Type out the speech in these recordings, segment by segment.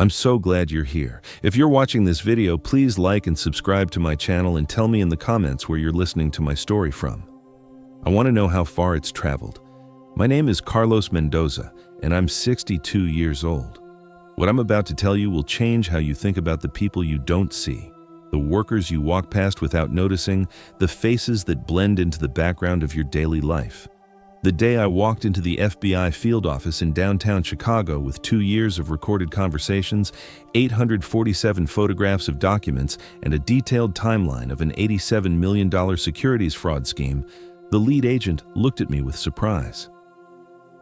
I'm so glad you're here. If you're watching this video, please like and subscribe to my channel and tell me in the comments where you're listening to my story from. I want to know how far it's traveled. My name is Carlos Mendoza, and I'm 62 years old. What I'm about to tell you will change how you think about the people you don't see, the workers you walk past without noticing, the faces that blend into the background of your daily life. The day I walked into the FBI field office in downtown Chicago with 2 years of recorded conversations, 847 photographs of documents, and a detailed timeline of an $87 million securities fraud scheme, the lead agent looked at me with surprise.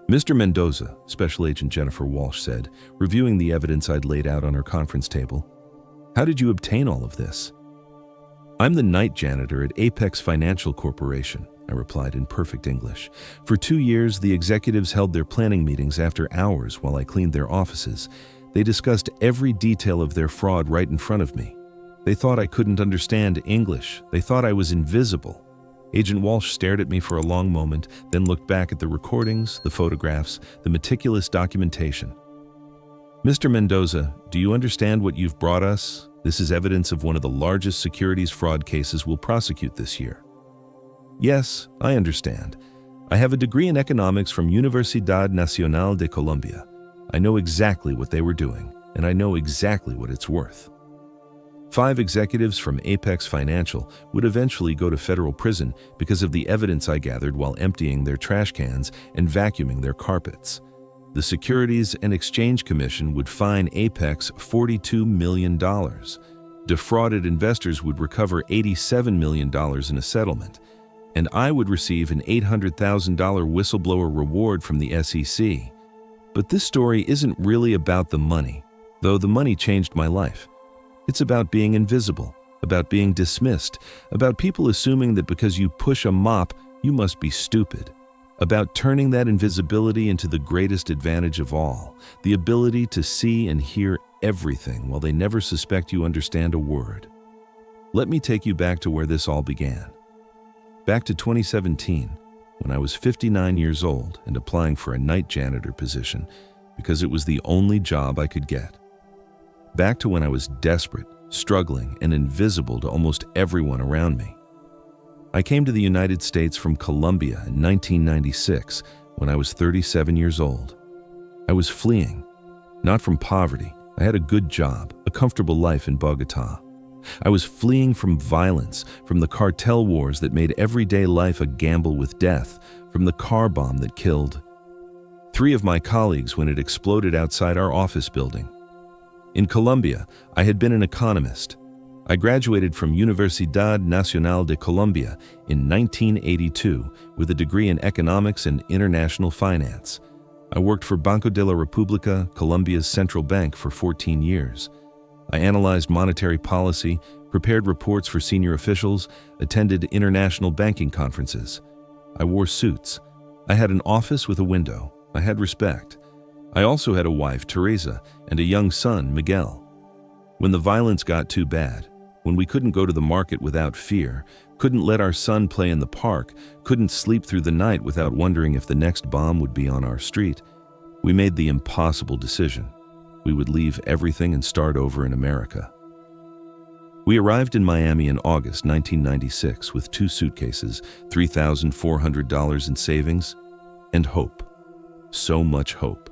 "Mr. Mendoza," Special Agent Jennifer Walsh said, reviewing the evidence I'd laid out on her conference table, "how did you obtain all of this?" "I'm the night janitor at Apex Financial Corporation," I replied in perfect English. "For 2 years, the executives held their planning meetings after hours while I cleaned their offices. They discussed every detail of their fraud right in front of me. They thought I couldn't understand English. They thought I was invisible." Agent Walsh stared at me for a long moment, then looked back at the recordings, the photographs, the meticulous documentation. "Mr. Mendoza, do you understand what you've brought us? This is evidence of one of the largest securities fraud cases we'll prosecute this year." "Yes, I understand. I have a degree in economics from Universidad Nacional de Colombia. I know exactly what they were doing, and I know exactly what it's worth." 5 executives from Apex Financial would eventually go to federal prison because of the evidence I gathered while emptying their trash cans and vacuuming their carpets. The Securities and Exchange Commission would fine Apex $42 million. Defrauded investors would recover $87 million in a settlement, and I would receive an $800,000 whistleblower reward from the SEC. But this story isn't really about the money, though the money changed my life. It's about being invisible, about being dismissed, about people assuming that because you push a mop, you must be stupid, about turning that invisibility into the greatest advantage of all, the ability to see and hear everything while they never suspect you understand a word. Let me take you back to where this all began. Back to 2017, when I was 59 years old and applying for a night janitor position because it was the only job I could get. Back to when I was desperate, struggling, and invisible to almost everyone around me. I came to the United States from Colombia in 1996 when I was 37 years old. I was fleeing, not from poverty. I had a good job, a comfortable life in Bogota. I was fleeing from violence, from the cartel wars that made everyday life a gamble with death, from the car bomb that killed 3 of my colleagues when it exploded outside our office building. In Colombia, I had been an economist. I graduated from Universidad Nacional de Colombia in 1982 with a degree in economics and international finance. I worked for Banco de la República, Colombia's central bank, for 14 years. I analyzed monetary policy, prepared reports for senior officials, attended international banking conferences. I wore suits. I had an office with a window. I had respect. I also had a wife, Teresa, and a young son, Miguel. When the violence got too bad, when we couldn't go to the market without fear, couldn't let our son play in the park, couldn't sleep through the night without wondering if the next bomb would be on our street, we made the impossible decision. We would leave everything and start over in America. We arrived in Miami in August 1996 with 2 suitcases, $3,400 in savings, and hope. So much hope.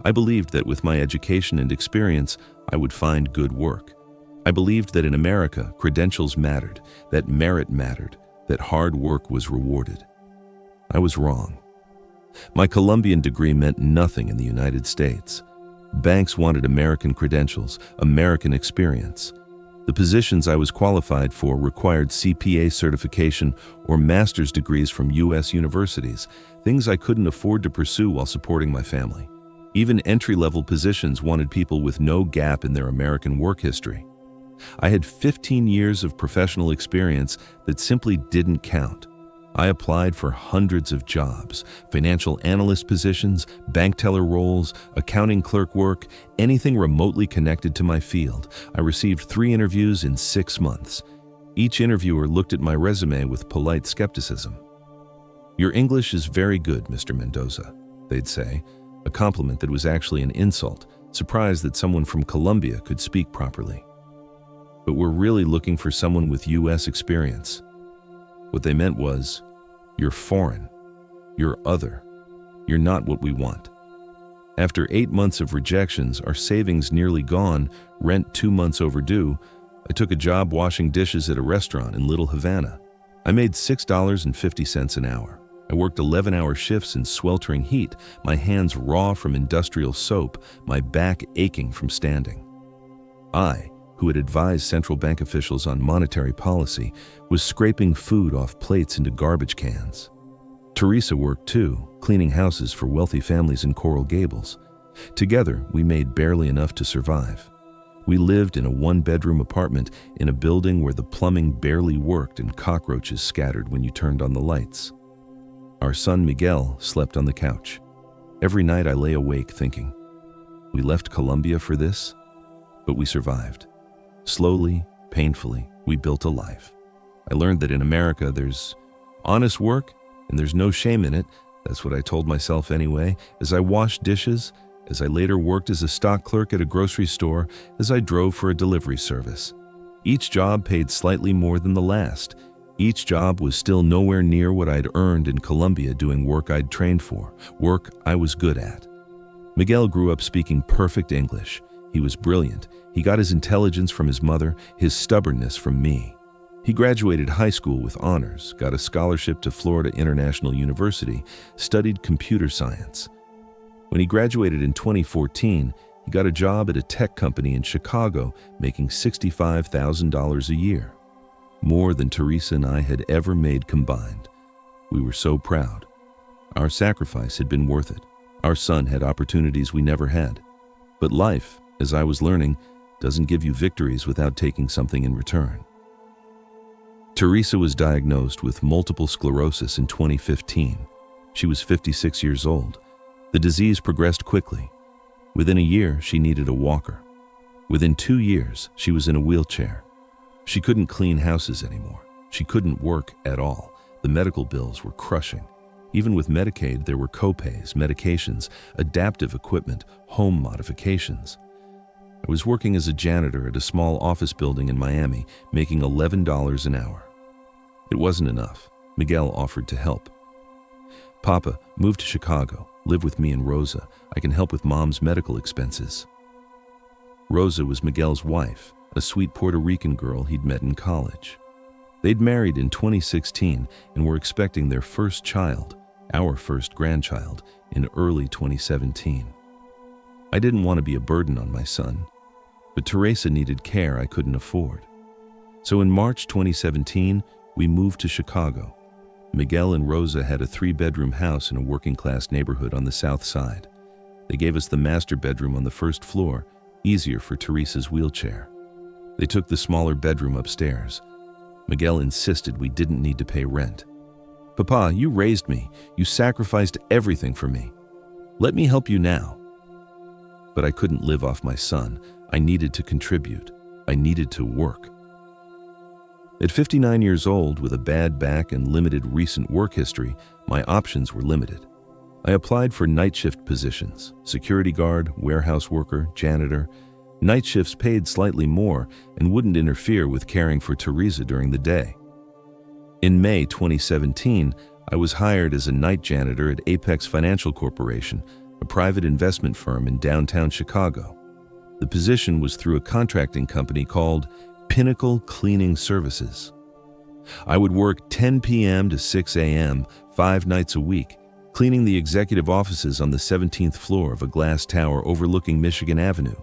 I believed that with my education and experience, I would find good work. I believed that in America, credentials mattered, that merit mattered, that hard work was rewarded. I was wrong. My Colombian degree meant nothing in the United States. Banks wanted American credentials, American experience. The positions I was qualified for required CPA certification or master's degrees from U.S. universities, things I couldn't afford to pursue while supporting my family. Even entry-level positions wanted people with no gap in their American work history. I had 15 years of professional experience that simply didn't count. I applied for hundreds of jobs, financial analyst positions, bank teller roles, accounting clerk work, anything remotely connected to my field. I received 3 interviews in 6 months. Each interviewer looked at my resume with polite skepticism. "Your English is very good, Mr. Mendoza," they'd say, a compliment that was actually an insult, surprised that someone from Colombia could speak properly. But we're really looking for someone with US experience. What they meant was, you're foreign, you're other, you're not what we want. After 8 months of rejections, our savings nearly gone, rent 2 months overdue, I took a job washing dishes at a restaurant in Little Havana. I made $6.50 an hour. I worked 11-hour shifts in sweltering heat, my hands raw from industrial soap, my back aching from standing. I, who had advised central bank officials on monetary policy, was scraping food off plates into garbage cans. Teresa worked too, cleaning houses for wealthy families in Coral Gables. Together, we made barely enough to survive. We lived in a 1-bedroom apartment in a building where the plumbing barely worked and cockroaches scattered when you turned on the lights. Our son Miguel slept on the couch. Every night I lay awake thinking, we left Colombia for this, but we survived. Slowly, painfully, we built a life. I learned that in America there's honest work and there's no shame in it. That's what I told myself anyway, as I washed dishes, as I later worked as a stock clerk at a grocery store, as I drove for a delivery service. Each job paid slightly more than the last. Each job was still nowhere near what I'd earned in Colombia doing work I'd trained for, work I was good at. Miguel grew up speaking perfect English. He was brilliant. He got his intelligence from his mother, his stubbornness from me. He graduated high school with honors, got a scholarship to Florida International University, studied computer science. When he graduated in 2014, he got a job at a tech company in Chicago, making $65,000 a year. More than Teresa and I had ever made combined. We were so proud. Our sacrifice had been worth it. Our son had opportunities we never had. But life, as I was learning, doesn't give you victories without taking something in return. Teresa was diagnosed with multiple sclerosis in 2015. She was 56 years old. The disease progressed quickly. Within a year, she needed a walker. Within 2 years, she was in a wheelchair. She couldn't clean houses anymore. She couldn't work at all. The medical bills were crushing. Even with Medicaid, there were copays, medications, adaptive equipment, home modifications. I was working as a janitor at a small office building in Miami, making $11 an hour. It wasn't enough. Miguel offered to help. Papa, move to Chicago. Live with me and Rosa. I can help with Mom's medical expenses. Rosa was Miguel's wife, a sweet Puerto Rican girl he'd met in college. They'd married in 2016 and were expecting their first child, our first grandchild, in early 2017. I didn't want to be a burden on my son, but Teresa needed care I couldn't afford. So in March 2017, we moved to Chicago. Miguel and Rosa had a 3-bedroom house in a working-class neighborhood on the south side. They gave us the master bedroom on the first floor, easier for Teresa's wheelchair. They took the smaller bedroom upstairs. Miguel insisted we didn't need to pay rent. Papa, you raised me. You sacrificed everything for me. Let me help you now. But I couldn't live off my son. I needed to contribute. I needed to work. At 59 years old, with a bad back and limited recent work history, my options were limited. I applied for night shift positions, security guard, warehouse worker, janitor. Night shifts paid slightly more and wouldn't interfere with caring for Teresa during the day. In May 2017, I was hired as a night janitor at Apex Financial Corporation, a private investment firm in downtown Chicago. The position was through a contracting company called Pinnacle Cleaning Services. I would work 10 p.m. to 6 a.m., 5 nights a week, cleaning the executive offices on the 17th floor of a glass tower overlooking Michigan Avenue.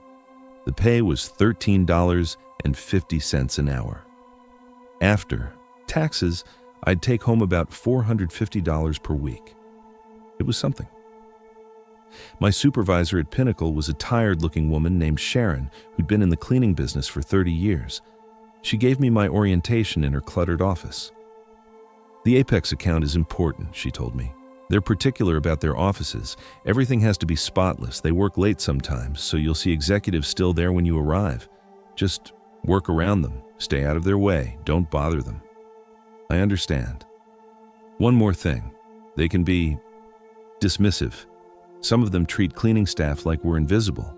The pay was $13.50 an hour. After taxes, I'd take home about $450 per week. It was something. My supervisor at Pinnacle was a tired-looking woman named Sharon who'd been in the cleaning business for 30 years. She gave me my orientation in her cluttered office. The Apex account is important, she told me. They're particular about their offices. Everything has to be spotless. They work late sometimes, so you'll see executives still there when you arrive. Just work around them. Stay out of their way. Don't bother them. I understand. One more thing. They can be dismissive. Some of them treat cleaning staff like we're invisible.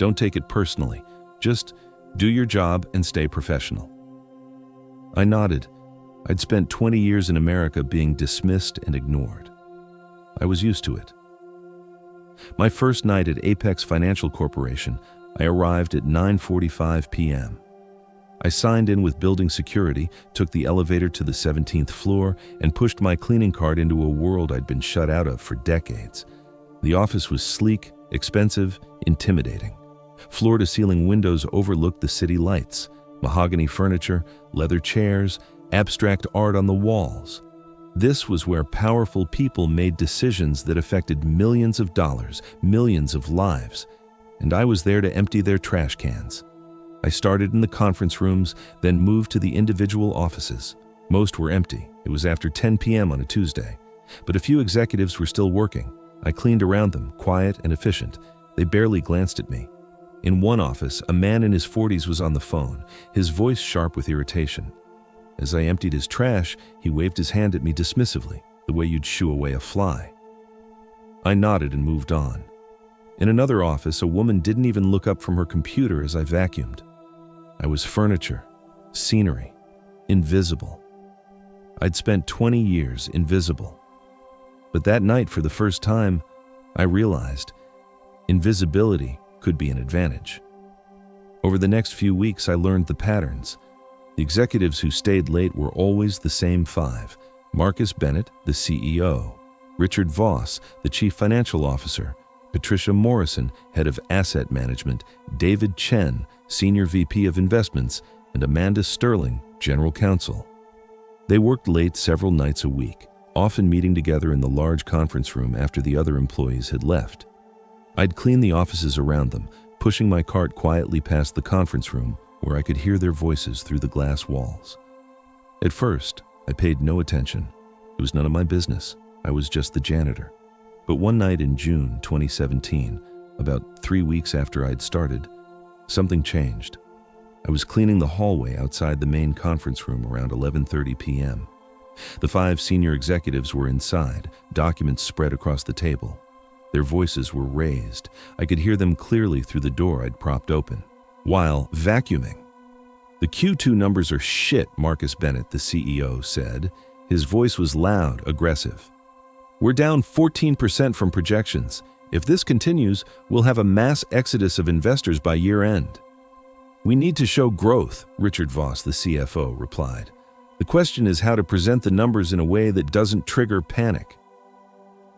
Don't take it personally. Just do your job and stay professional." I nodded. I'd spent 20 years in America being dismissed and ignored. I was used to it. My first night at Apex Financial Corporation, I arrived at 9:45 p.m. I signed in with building security, took the elevator to the 17th floor, and pushed my cleaning cart into a world I'd been shut out of for decades. The office was sleek, expensive, intimidating. Floor-to-ceiling windows overlooked the city lights, mahogany furniture, leather chairs, abstract art on the walls. This was where powerful people made decisions that affected millions of dollars, millions of lives, and I was there to empty their trash cans. I started in the conference rooms, then moved to the individual offices. Most were empty. It was after 10 p.m. on a Tuesday, but a few executives were still working. I cleaned around them, quiet and efficient. They barely glanced at me. In one office, a man in his 40s was on the phone, his voice sharp with irritation. As I emptied his trash, he waved his hand at me dismissively, the way you'd shoo away a fly. I nodded and moved on. In another office, a woman didn't even look up from her computer as I vacuumed. I was furniture, scenery, invisible. I'd spent 20 years invisible. But that night, for the first time, I realized invisibility could be an advantage. Over the next few weeks, I learned the patterns. The executives who stayed late were always the same five: Marcus Bennett, the CEO; Richard Voss, the Chief Financial Officer; Patricia Morrison, Head of Asset Management; David Chen, Senior VP of Investments; and Amanda Sterling, General Counsel. They worked late several nights a week, often meeting together in the large conference room after the other employees had left. I'd clean the offices around them, pushing my cart quietly past the conference room where I could hear their voices through the glass walls. At first, I paid no attention. It was none of my business. I was just the janitor. But one night in June 2017, about 3 weeks after I'd started, something changed. I was cleaning the hallway outside the main conference room around 11:30 p.m. The 5 senior executives were inside, documents spread across the table. Their voices were raised. I could hear them clearly through the door I'd propped open. While vacuuming. "The Q2 numbers are shit," Marcus Bennett, the CEO, said. His voice was loud, aggressive. "We're down 14% from projections. If this continues, we'll have a mass exodus of investors by year-end." "We need to show growth," Richard Voss, the CFO, replied. "The question is how to present the numbers in a way that doesn't trigger panic."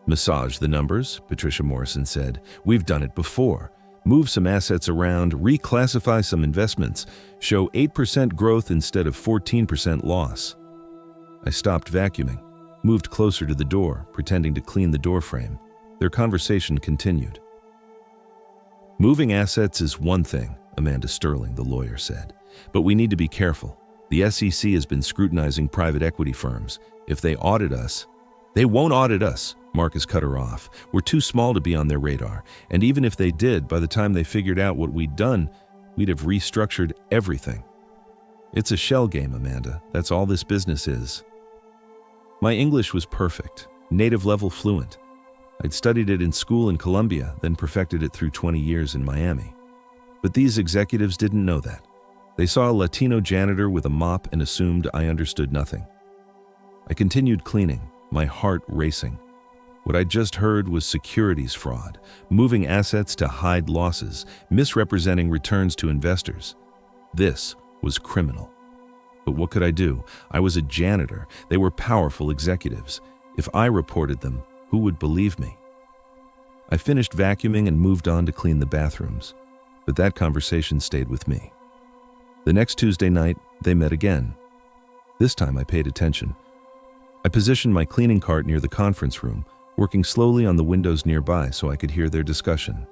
"Massage the numbers," Patricia Morrison said. "We've done it before. Move some assets around, reclassify some investments, show 8% growth instead of 14% loss." I stopped vacuuming, moved closer to the door, pretending to clean the door frame. Their conversation continued. "Moving assets is one thing," Amanda Sterling, the lawyer, said. "But we need to be careful. The SEC has been scrutinizing private equity firms. If they audit us—" "They won't audit us," Marcus cut her off. "We're too small to be on their radar. And even if they did, by the time they figured out what we'd done, we'd have restructured everything." "It's a shell game, Amanda. That's all this business is." My English was perfect, native-level fluent. I'd studied it in school in Colombia, then perfected it through 20 years in Miami. But these executives didn't know that. They saw a Latino janitor with a mop and assumed I understood nothing. I continued cleaning, my heart racing. What I'd just heard was securities fraud, moving assets to hide losses, misrepresenting returns to investors. This was criminal. But what could I do? I was a janitor. They were powerful executives. If I reported them, who would believe me? I finished vacuuming and moved on to clean the bathrooms. But that conversation stayed with me. The next Tuesday night, they met again. This time I paid attention. I positioned my cleaning cart near the conference room, working slowly on the windows nearby so I could hear their discussion.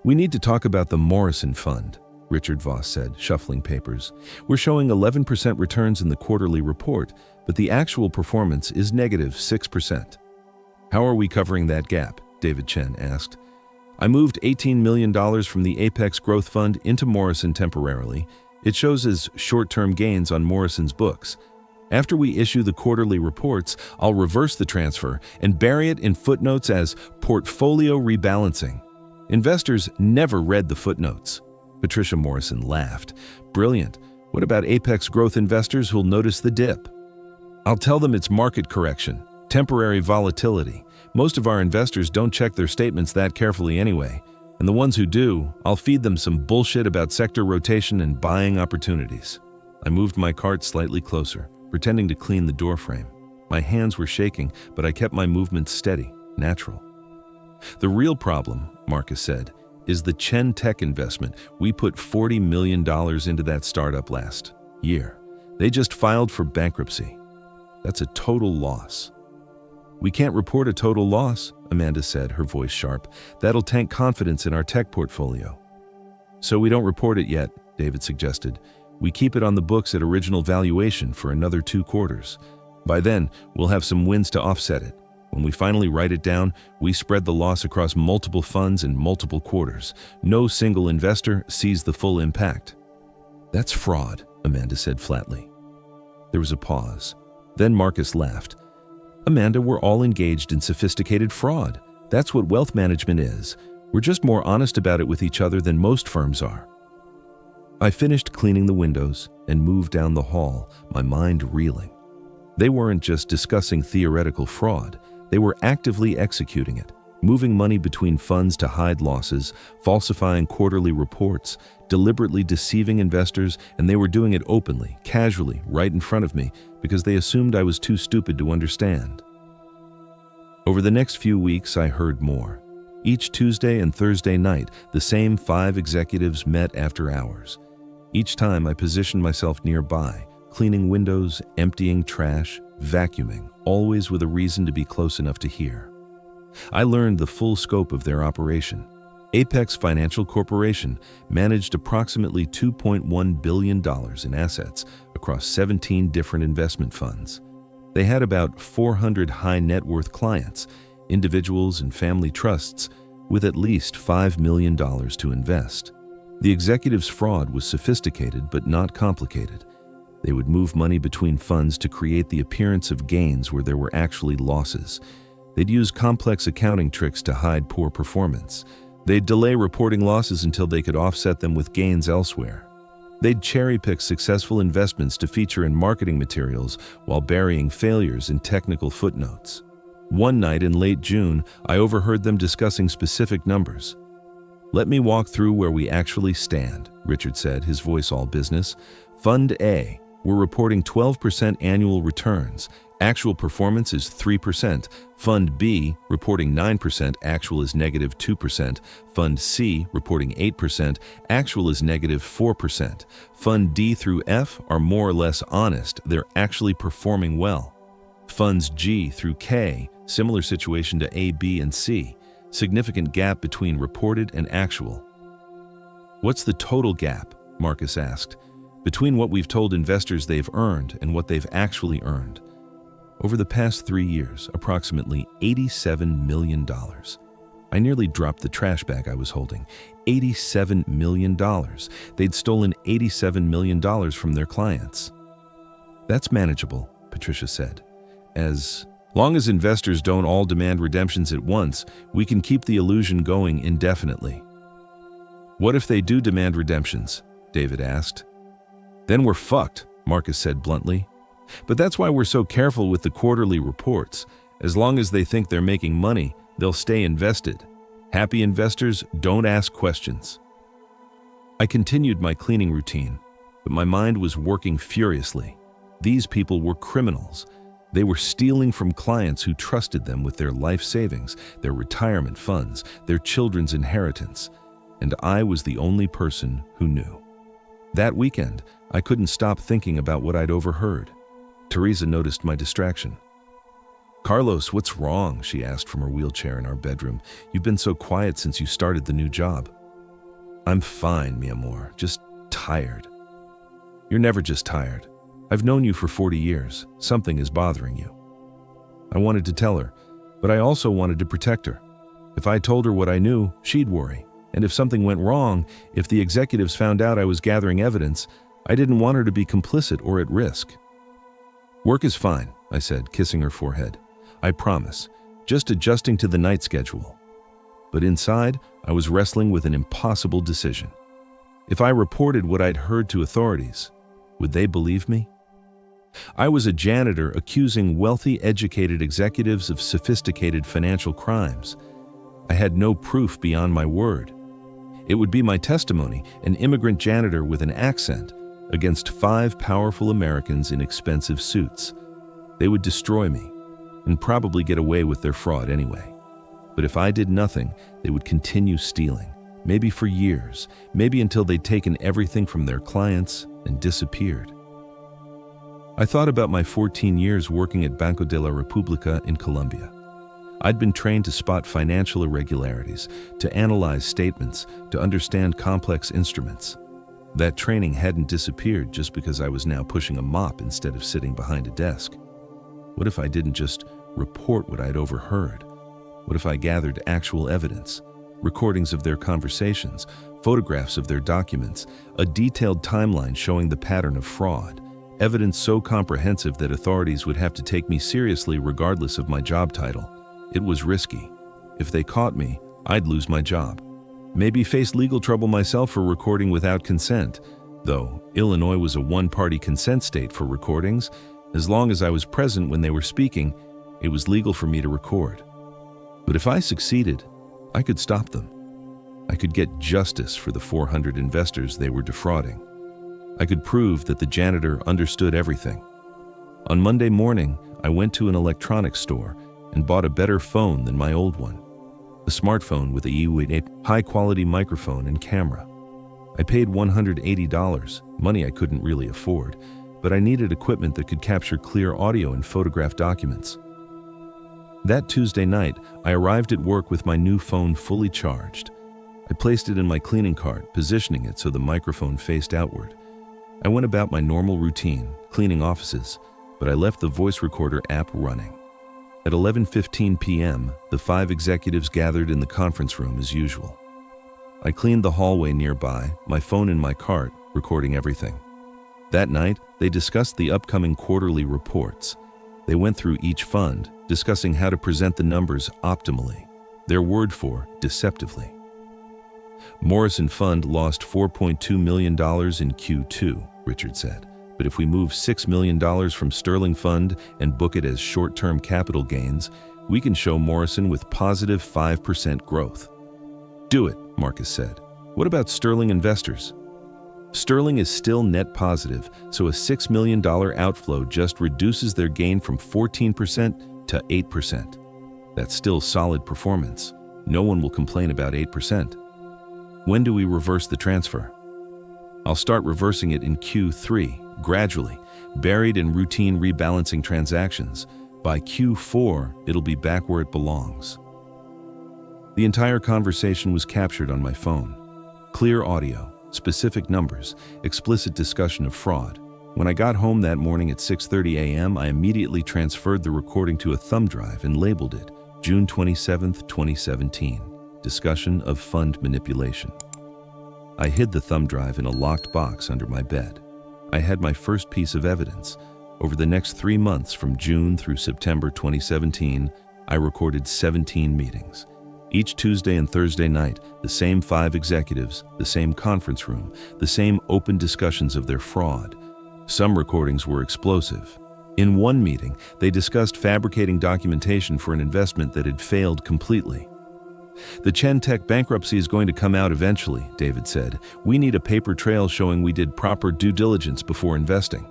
"We need to talk about the Morrison Fund," Richard Voss said, shuffling papers. "We're showing 11% returns in the quarterly report, but the actual performance is negative 6%. "How are we covering that gap?" David Chen asked. "I moved $18 million from the Apex Growth Fund into Morrison temporarily. It shows as short-term gains on Morrison's books. After we issue the quarterly reports, I'll reverse the transfer and bury it in footnotes as portfolio rebalancing. Investors never read the footnotes. Patricia Morrison laughed. Brilliant. What about apex growth investors who'll notice the dip? I'll tell them it's market correction, temporary volatility. Most of our investors don't check their statements that carefully anyway. And the ones who do, I'll feed them some bullshit about sector rotation and buying opportunities. I moved my cart slightly closer, pretending to clean the doorframe. My hands were shaking, but I kept my movements steady, natural. The real problem, Marcus said, is the Chen Tech investment. We put $40 million into that startup last year. They just filed for bankruptcy. That's a total loss. We can't report a total loss, Amanda said, her voice sharp. That'll tank confidence in our tech portfolio. So we don't report it yet, David suggested. We keep it on the books at original valuation for another 2 quarters. By then, we'll have some wins to offset it. When we finally write it down, we spread the loss across multiple funds and multiple quarters. No single investor sees the full impact. That's fraud, Amanda said flatly. There was a pause. Then Marcus laughed. Amanda, we're all engaged in sophisticated fraud. That's what wealth management is. We're just more honest about it with each other than most firms are. I finished cleaning the windows and moved down the hall, my mind reeling. They weren't just discussing theoretical fraud. They were actively executing it, moving money between funds to hide losses, falsifying quarterly reports, deliberately deceiving investors, and they were doing it openly, casually, right in front of me, because they assumed I was too stupid to understand. Over the next few weeks, I heard more. Each Tuesday and Thursday night, the same 5 executives met after hours. Each time I positioned myself nearby, cleaning windows, emptying trash, vacuuming, always with a reason to be close enough to hear. I learned the full scope of their operation. Apex Financial Corporation managed approximately $2.1 billion in assets across 17 different investment funds. They had about 400 high net worth clients, individuals and family trusts, with at least $5 million to invest. The executives' fraud was sophisticated but not complicated. They would move money between funds to create the appearance of gains where there were actually losses. They'd use complex accounting tricks to hide poor performance. They'd delay reporting losses until they could offset them with gains elsewhere. They'd cherry-pick successful investments to feature in marketing materials while burying failures in technical footnotes. One night in late June, I overheard them discussing specific numbers. Let me walk through where we actually stand, Richard said, his voice all business. Fund A, we're reporting 12% annual returns. Actual performance is 3%. Fund B, reporting 9%, actual is negative 2%. Fund C, reporting 8%, actual is negative 4%. Fund D through F are more or less honest, they're actually performing well. Funds G through K, similar situation to A, B, and C. Significant gap between reported and actual. What's the total gap? Marcus asked. Between what we've told investors they've earned and what they've actually earned. Over the past 3 years, approximately $87 million. I nearly dropped the trash bag I was holding. $87 million. They'd stolen $87 million from their clients. That's manageable, Patricia said. As long as investors don't all demand redemptions at once, we can keep the illusion going indefinitely. What if they do demand redemptions? David asked. Then we're fucked, Marcus said bluntly. But that's why we're so careful with the quarterly reports. As long as they think they're making money, they'll stay invested. Happy investors don't ask questions. I continued my cleaning routine, but my mind was working furiously. These people were criminals. They were stealing from clients who trusted them with their life savings, their retirement funds, their children's inheritance. And I was the only person who knew. That weekend, I couldn't stop thinking about what I'd overheard. Teresa noticed my distraction. Carlos, what's wrong? She asked from her wheelchair in our bedroom. You've been so quiet since you started the new job. I'm fine, mi amor, just tired. You're never just tired. I've known you for 40 years. Something is bothering you. I wanted to tell her, but I also wanted to protect her. If I told her what I knew, she'd worry. And if something went wrong, if the executives found out I was gathering evidence, I didn't want her to be complicit or at risk. Work is fine, I said, kissing her forehead. I promise. Just adjusting to the night schedule. But inside, I was wrestling with an impossible decision. If I reported what I'd heard to authorities, would they believe me? I was a janitor accusing wealthy, educated executives of sophisticated financial crimes. I had no proof beyond my word. It would be my testimony, an immigrant janitor with an accent, against 5 powerful Americans in expensive suits. They would destroy me, and probably get away with their fraud anyway. But if I did nothing, they would continue stealing, maybe for years, maybe until they'd taken everything from their clients and disappeared. I thought about my 14 years working at Banco de la República in Colombia. I'd been trained to spot financial irregularities, to analyze statements, to understand complex instruments. That training hadn't disappeared just because I was now pushing a mop instead of sitting behind a desk. What if I didn't just report what I'd overheard? What if I gathered actual evidence, recordings of their conversations, photographs of their documents, a detailed timeline showing the pattern of fraud, evidence so comprehensive that authorities would have to take me seriously regardless of my job title? It was risky. If they caught me, I'd lose my job. Maybe face legal trouble myself for recording without consent, though Illinois was a one-party consent state for recordings. As long as I was present when they were speaking, it was legal for me to record. But if I succeeded, I could stop them. I could get justice for the 400 investors they were defrauding. I could prove that the janitor understood everything. On Monday morning, I went to an electronics store and bought a better phone than my old one. A smartphone with a high-quality microphone and camera. I paid $180, money I couldn't really afford, but I needed equipment that could capture clear audio and photograph documents. That Tuesday night, I arrived at work with my new phone fully charged. I placed it in my cleaning cart, positioning it so the microphone faced outward. I went about my normal routine, cleaning offices, but I left the voice recorder app running. At 11:15 p.m., the 5 executives gathered in the conference room as usual. I cleaned the hallway nearby, my phone in my cart, recording everything. That night, they discussed the upcoming quarterly reports. They went through each fund, discussing how to present the numbers optimally, their word for deceptively. Morrison Fund lost $4.2 million in Q2, Richard said. But if we move $6 million from Sterling Fund and book it as short-term capital gains, we can show Morrison with positive 5% growth. Do it, Marcus said. What about Sterling investors? Sterling is still net positive, so a $6 million outflow just reduces their gain from 14% to 8%. That's still solid performance. No one will complain about 8%. When do we reverse the transfer? I'll start reversing it in Q3, gradually, buried in routine rebalancing transactions. By Q4, it'll be back where it belongs. The entire conversation was captured on my phone. Clear audio, specific numbers, explicit discussion of fraud. When I got home that morning at 6:30 a.m., I immediately transferred the recording to a thumb drive and labeled it June 27, 2017, Discussion of Fund Manipulation. I hid the thumb drive in a locked box under my bed. I had my first piece of evidence. Over the next 3 months, from June through September 2017, I recorded 17 meetings. Each Tuesday and Thursday night, the same 5 executives, the same conference room, the same open discussions of their fraud. Some recordings were explosive. In one meeting, they discussed fabricating documentation for an investment that had failed completely. The Chentech bankruptcy is going to come out eventually, David said. We need a paper trail showing we did proper due diligence before investing.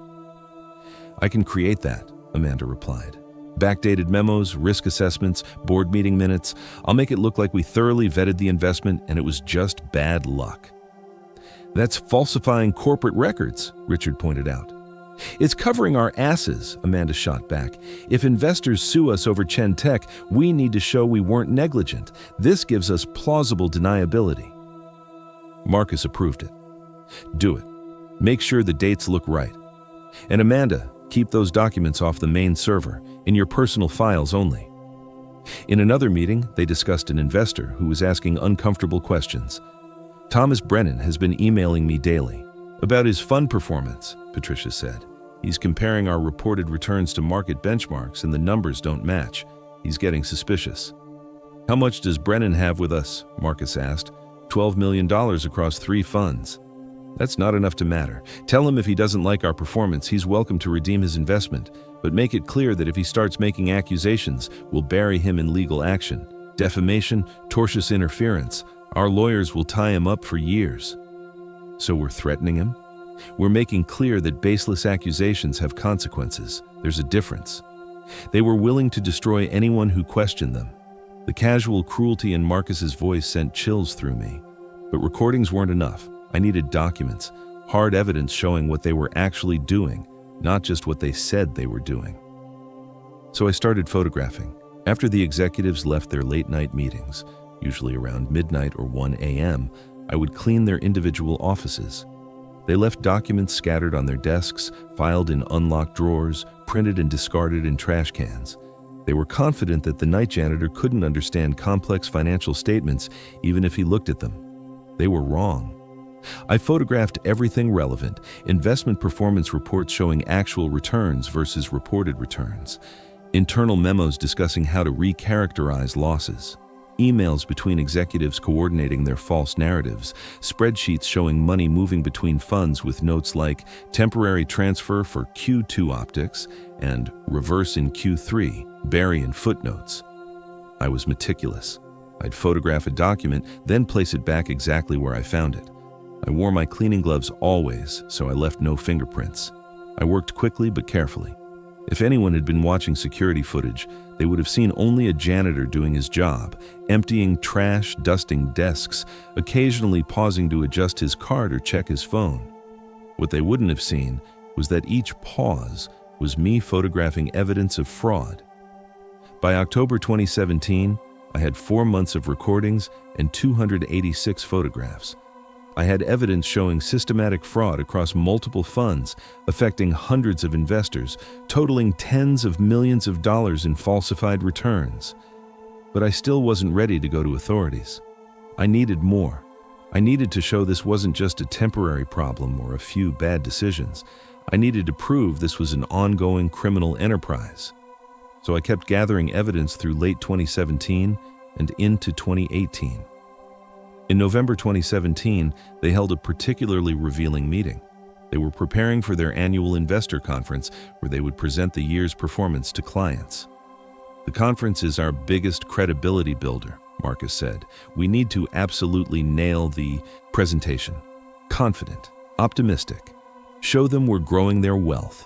I can create that, Amanda replied. Backdated memos, risk assessments, board meeting minutes. I'll make it look like we thoroughly vetted the investment and it was just bad luck. That's falsifying corporate records, Richard pointed out. It's covering our asses, Amanda shot back. If investors sue us over Chentech, we need to show we weren't negligent. This gives us plausible deniability. Marcus approved it. Do it. Make sure the dates look right. And Amanda, keep those documents off the main server, in your personal files only. In another meeting, they discussed an investor who was asking uncomfortable questions. Thomas Brennan has been emailing me daily. About his fund performance, Patricia said. He's comparing our reported returns to market benchmarks and the numbers don't match. He's getting suspicious. "How much does Brennan have with us?" Marcus asked. $12 million across 3 funds. "That's not enough to matter. Tell him if he doesn't like our performance, he's welcome to redeem his investment. But make it clear that if he starts making accusations, we'll bury him in legal action. Defamation, tortious interference. Our lawyers will tie him up for years." So we're threatening him? We're making clear that baseless accusations have consequences. There's a difference. They were willing to destroy anyone who questioned them. The casual cruelty in Marcus's voice sent chills through me. But recordings weren't enough. I needed documents, hard evidence showing what they were actually doing, not just what they said they were doing. So I started photographing. After the executives left their late-night meetings, usually around midnight or 1 a.m., I would clean their individual offices. They left documents scattered on their desks, filed in unlocked drawers, printed and discarded in trash cans. They were confident that the night janitor couldn't understand complex financial statements even if he looked at them. They were wrong. I photographed everything relevant, investment performance reports showing actual returns versus reported returns, internal memos discussing how to recharacterize losses, emails between executives coordinating their false narratives, spreadsheets showing money moving between funds with notes like temporary transfer for Q2 optics and reverse in Q3, bury in footnotes. I was meticulous. I'd photograph a document, then place it back exactly where I found it. I wore my cleaning gloves always, so I left no fingerprints. I worked quickly but carefully. If anyone had been watching security footage, they would have seen only a janitor doing his job, emptying trash, dusting desks, occasionally pausing to adjust his card or check his phone. What they wouldn't have seen was that each pause was me photographing evidence of fraud. By October 2017, I had 4 months of recordings and 286 photographs. I had evidence showing systematic fraud across multiple funds, affecting hundreds of investors, totaling tens of millions of dollars in falsified returns. But I still wasn't ready to go to authorities. I needed more. I needed to show this wasn't just a temporary problem or a few bad decisions. I needed to prove this was an ongoing criminal enterprise. So I kept gathering evidence through late 2017 and into 2018. In November 2017, they held a particularly revealing meeting. They were preparing for their annual investor conference where they would present the year's performance to clients. "The conference is our biggest credibility builder," Marcus said. "We need to absolutely nail the presentation. Confident, optimistic. Show them we're growing their wealth."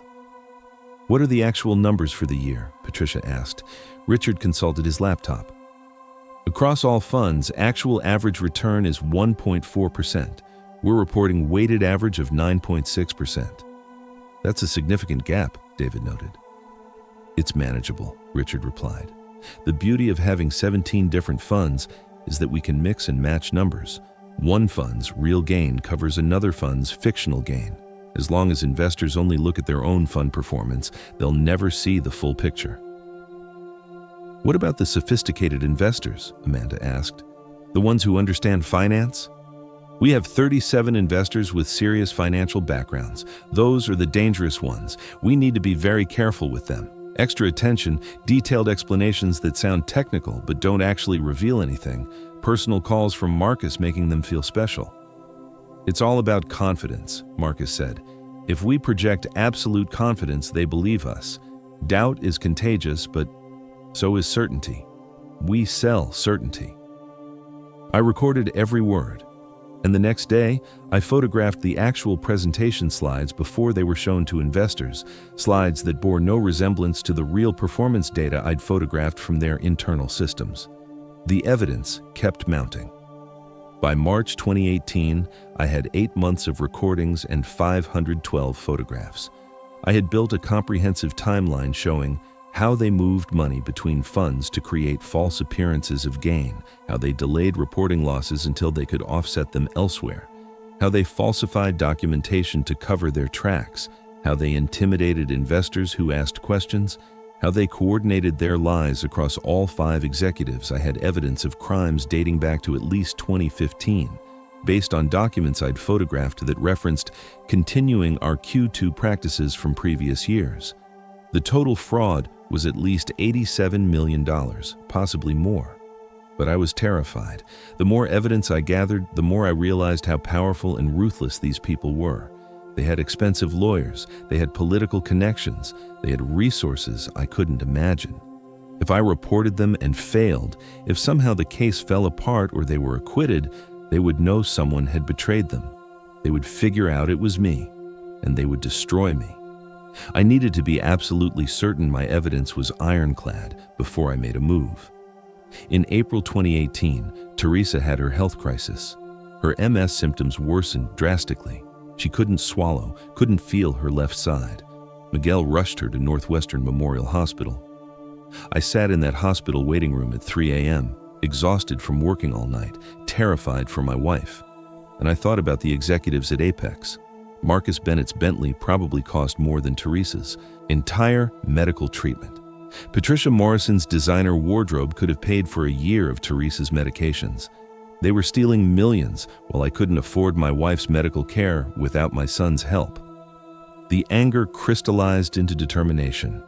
"What are the actual numbers for the year?" Patricia asked. Richard consulted his laptop. "Across all funds, actual average return is 1.4%. We're reporting weighted average of 9.6%. "That's a significant gap," David noted. "It's manageable," Richard replied. "The beauty of having 17 different funds is that we can mix and match numbers. One fund's real gain covers another fund's fictional gain. As long as investors only look at their own fund performance, they'll never see the full picture." "What about the sophisticated investors?" Amanda asked. "The ones who understand finance?" "We have 37 investors with serious financial backgrounds. Those are the dangerous ones. We need to be very careful with them. Extra attention, detailed explanations that sound technical but don't actually reveal anything, personal calls from Marcus making them feel special." "It's all about confidence," Marcus said. "If we project absolute confidence, they believe us. Doubt is contagious, but so is certainty. We sell certainty." I recorded every word, and the next day, I photographed the actual presentation slides before they were shown to investors, slides that bore no resemblance to the real performance data I'd photographed from their internal systems. The evidence kept mounting. By March 2018, I had 8 months of recordings and 512 photographs. I had built a comprehensive timeline showing how they moved money between funds to create false appearances of gain, how they delayed reporting losses until they could offset them elsewhere, how they falsified documentation to cover their tracks, how they intimidated investors who asked questions, how they coordinated their lies across all 5 executives. I had evidence of crimes dating back to at least 2015, based on documents I'd photographed that referenced continuing our Q2 practices from previous years. The total fraud was at least $87 million, possibly more. But I was terrified. The more evidence I gathered, the more I realized how powerful and ruthless these people were. They had expensive lawyers, they had political connections, they had resources I couldn't imagine. If I reported them and failed, if somehow the case fell apart or they were acquitted, they would know someone had betrayed them. They would figure out it was me, and they would destroy me. I needed to be absolutely certain my evidence was ironclad before I made a move. In April 2018, Teresa had her health crisis. Her MS symptoms worsened drastically. She couldn't swallow, couldn't feel her left side. Miguel rushed her to Northwestern Memorial Hospital. I sat in that hospital waiting room at 3 a.m., exhausted from working all night, terrified for my wife. And I thought about the executives at Apex. Marcus Bennett's Bentley probably cost more than Teresa's entire medical treatment. Patricia Morrison's designer wardrobe could have paid for a year of Teresa's medications. They were stealing millions while I couldn't afford my wife's medical care without my son's help. The anger crystallized into determination.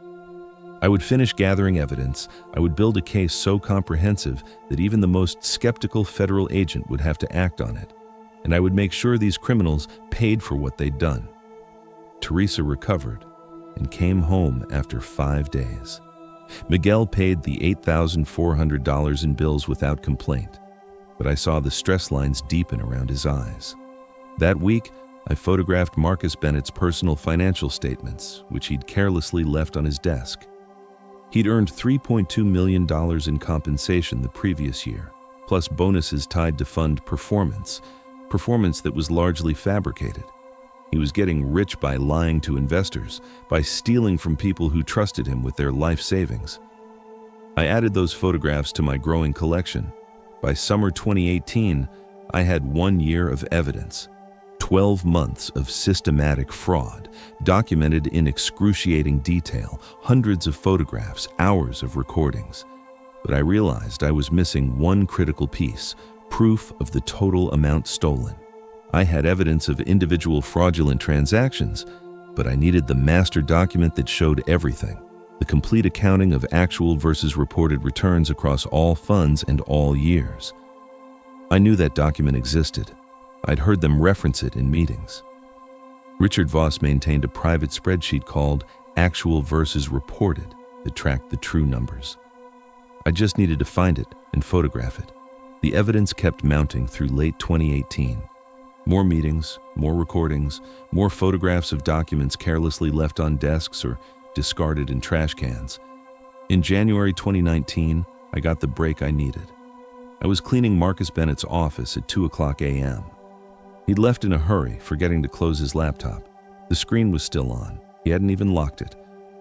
I would finish gathering evidence. I would build a case so comprehensive that even the most skeptical federal agent would have to act on it. And I would make sure these criminals paid for what they'd done. Teresa recovered and came home after 5 days. Miguel paid the $8,400 in bills without complaint, but I saw the stress lines deepen around his eyes. That week, I photographed Marcus Bennett's personal financial statements, which he'd carelessly left on his desk. He'd earned $3.2 million in compensation the previous year, plus bonuses tied to fund performance that was largely fabricated. He was getting rich by lying to investors, by stealing from people who trusted him with their life savings. I added those photographs to my growing collection. By summer 2018, I had 1 year of evidence, 12 months of systematic fraud, documented in excruciating detail, hundreds of photographs, hours of recordings. But I realized I was missing one critical piece, proof of the total amount stolen. I had evidence of individual fraudulent transactions, but I needed the master document that showed everything, the complete accounting of actual versus reported returns across all funds and all years. I knew that document existed. I'd heard them reference it in meetings. Richard Voss maintained a private spreadsheet called Actual versus Reported that tracked the true numbers. I just needed to find it and photograph it. The evidence kept mounting through late 2018. More meetings, more recordings, more photographs of documents carelessly left on desks or discarded in trash cans. In January 2019, I got the break I needed. I was cleaning Marcus Bennett's office at 2:00 a.m. He'd left in a hurry, forgetting to close his laptop. The screen was still on. He hadn't even locked it.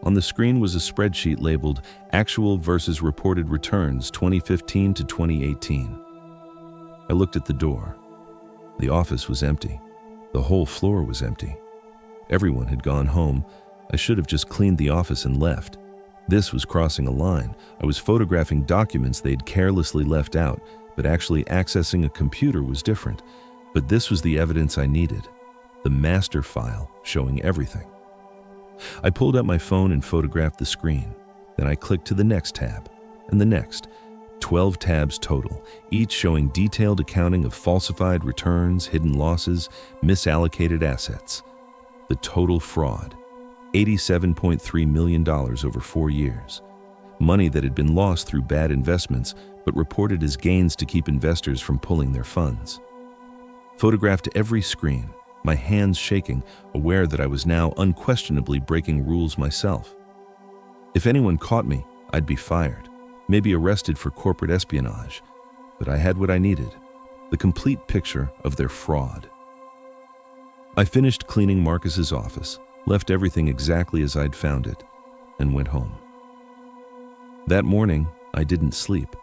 On the screen was a spreadsheet labeled Actual versus Reported Returns 2015 to 2018. I looked at the door. The office was empty. The whole floor was empty. Everyone had gone home. I should have just cleaned the office and left. This was crossing a line. I was photographing documents they'd carelessly left out, but actually accessing a computer was different. But this was the evidence I needed, the master file showing everything. I pulled out my phone and photographed the screen. Then I clicked to the next tab, and the next. 12 tabs total, each showing detailed accounting of falsified returns, hidden losses, misallocated assets. The total fraud, $87.3 million over 4 years. Money that had been lost through bad investments, but reported as gains to keep investors from pulling their funds. Photographed every screen, my hands shaking, aware that I was now unquestionably breaking rules myself. If anyone caught me, I'd be fired. Maybe arrested for corporate espionage, but I had what I needed, the complete picture of their fraud. I finished cleaning Marcus's office, left everything exactly as I'd found it, and went home. That morning, I didn't sleep.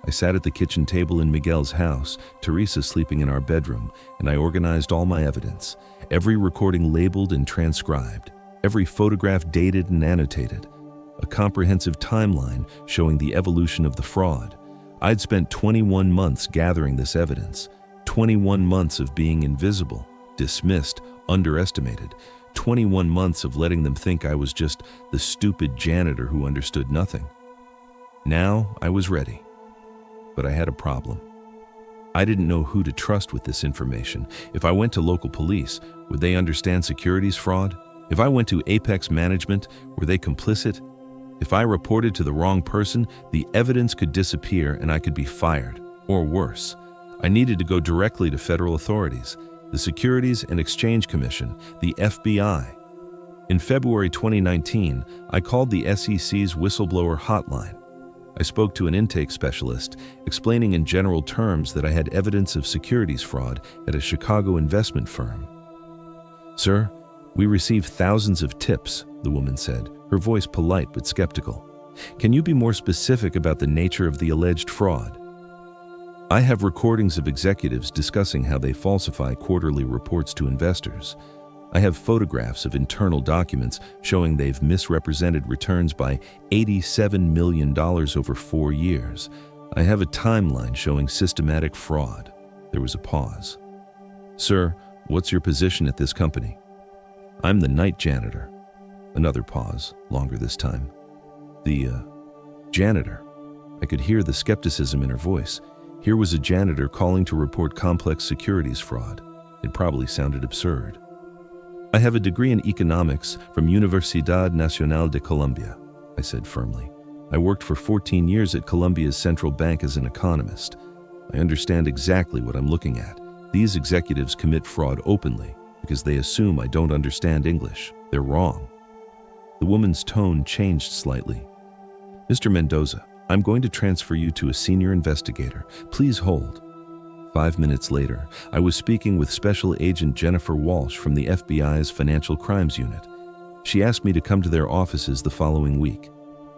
I sat at the kitchen table in Miguel's house, Teresa sleeping in our bedroom, and I organized all my evidence, every recording labeled and transcribed, every photograph dated and annotated, a comprehensive timeline showing the evolution of the fraud. I'd spent 21 months gathering this evidence, 21 months of being invisible, dismissed, underestimated, 21 months of letting them think I was just the stupid janitor who understood nothing. Now I was ready. but I had a problem. I didn't know who to trust with this information. If I went to local police, would they understand securities fraud? If I went to Apex management, were they complicit? If I reported to the wrong person, the evidence could disappear and I could be fired, or worse. I needed to go directly to federal authorities, the Securities and Exchange Commission, the FBI. In February 2019, I called the SEC's whistleblower hotline. I spoke to an intake specialist, explaining in general terms that I had evidence of securities fraud at a Chicago investment firm. "Sir, we receive thousands of tips," the woman said, her voice polite but skeptical. "Can you be more specific about the nature of the alleged fraud?" "I have recordings of executives discussing how they falsify quarterly reports to investors. I have photographs of internal documents showing they've misrepresented returns by $87 million over 4 years. I have a timeline showing systematic fraud." There was a pause. "Sir, what's your position at this company?" "I'm the night janitor." Another pause, longer this time. The janitor." I could hear the skepticism in her voice. Here was a janitor calling to report complex securities fraud. It probably sounded absurd. "I have a degree in economics from Universidad Nacional de Colombia," I said firmly. "I worked for 14 years at Colombia's central bank as an economist. I understand exactly what I'm looking at. These executives commit fraud openly because they assume I don't understand English. They're wrong." The woman's tone changed slightly. "Mr. Mendoza, I'm going to transfer you to a senior investigator. Please hold." 5 minutes later, I was speaking with Special Agent Jennifer Walsh from the FBI's Financial Crimes Unit. She asked me to come to their offices the following week.